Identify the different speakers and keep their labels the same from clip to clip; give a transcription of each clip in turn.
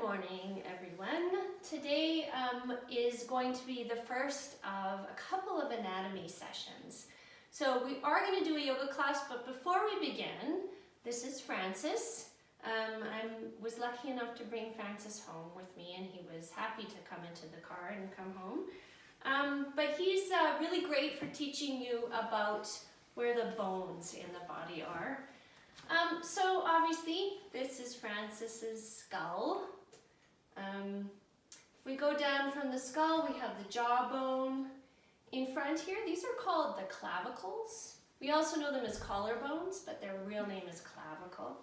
Speaker 1: morning, everyone. Today is going to be the first of a couple of anatomy sessions. So we are going to do a yoga class, but before we begin, this is Francis. I was lucky enough to bring Francis home with me, and he was happy to come into the car and come home. But he's really great for teaching you about where the bones in the body are. So obviously, this is Francis's skull. If we go down from the skull, we have the jawbone. In front here, these are called the clavicles. We also know them as collarbones, but their real name is clavicle.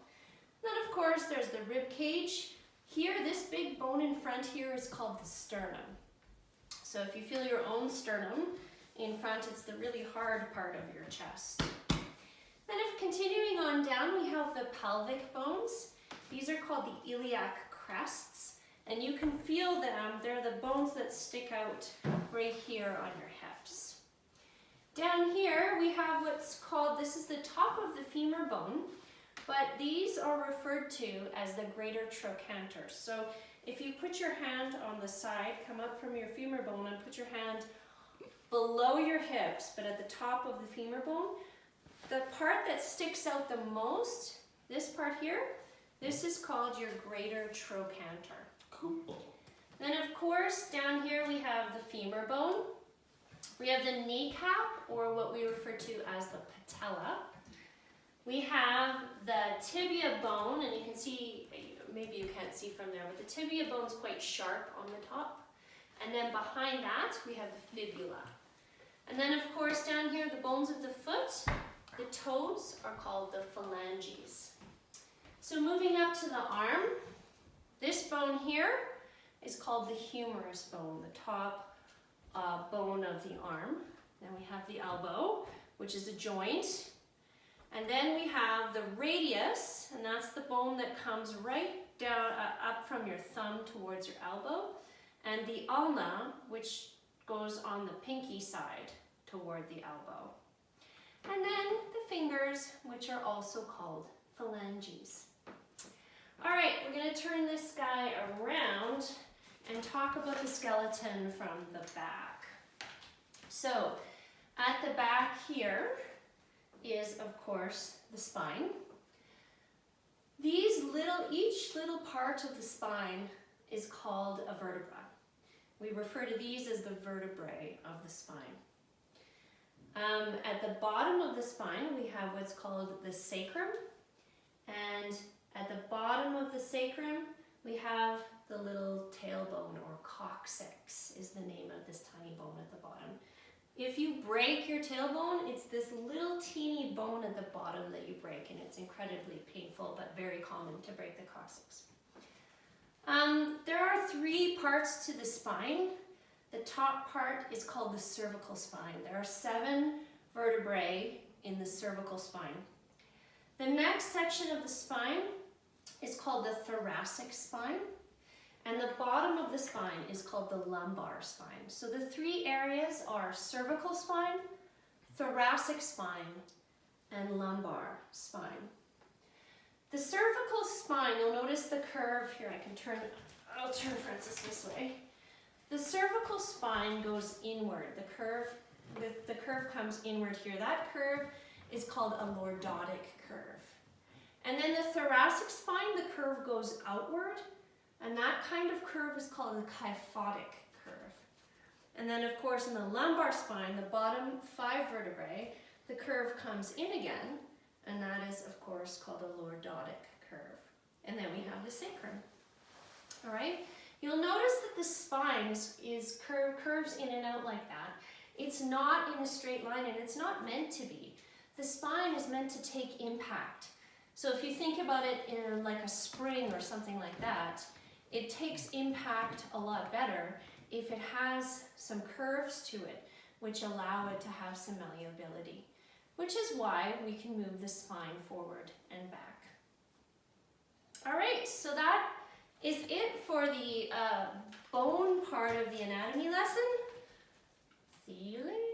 Speaker 1: Then of course, there's the rib cage. Here, this big bone in front here is called the sternum. So if you feel your own sternum in front, it's the really hard part of your chest. Then if continuing on down, we have the pelvic bones. These are called the iliac crests, and you can feel them. They're the bones that stick out right here on your hips. Down here, we have what's called, this is the top of the femur bone, but these are referred to as the greater trochanter. So if you put your hand on the side, come up from your femur bone and put your hand below your hips, but at the top of the femur bone, the part that sticks out the most, this part here, this is called your greater trochanter.
Speaker 2: Cool.
Speaker 1: Then of course, down here we have the femur bone. We have the kneecap, or what we refer to as the patella. We have the tibia bone, and you can see, maybe you can't see from there, but the tibia bone's quite sharp on the top. And then behind that, we have the fibula. And then of course, down here, the bones of the foot, the toes are called the phalanges. So moving up to the arm, this bone here is called the humerus bone, the top bone of the arm. Then we have the elbow, which is a joint. And then we have the radius, and that's the bone that comes right down up from your thumb towards your elbow. And the ulna, which goes on the pinky side toward the elbow. And then the fingers, which are also called phalanges. All right, we're going to turn this guy around and talk about the skeleton from the back. So, at the back here is, of course, the spine. Each little part of the spine is called a vertebra. We refer to these as the vertebrae of the spine. At the bottom of the spine, we have what's called the sacrum, and at the bottom of the sacrum, we have the little tailbone, or coccyx is the name of this tiny bone at the bottom. If you break your tailbone, it's this little teeny bone at the bottom that you break, and it's incredibly painful, but very common to break the coccyx. There are three parts to the spine. The top part is called the cervical spine. There are 7 vertebrae in the cervical spine. The next section of the spine is called the thoracic spine, and the bottom of the spine is called the lumbar spine. So the 3 areas are cervical spine, thoracic spine, and lumbar spine. The cervical spine, you'll notice the curve here. I'll turn Francis this way. The cervical spine goes inward. The curve comes inward here. That curve is called a lordotic curve. And then the thoracic spine, the curve goes outward, and that kind of curve is called the kyphotic curve. And then of course in the lumbar spine, the bottom 5 vertebrae, the curve comes in again, and that is of course called a lordotic curve. And then we have the sacrum. All right? You'll notice that the spine curves in and out like that. It's not in a straight line, and it's not meant to be. The spine is meant to take impact. So if you think about it in like a spring or something like that, it takes impact a lot better if it has some curves to it, which allow it to have some malleability, which is why we can move the spine forward and back. All right, so that is it for the bone part of the anatomy lesson. See you later.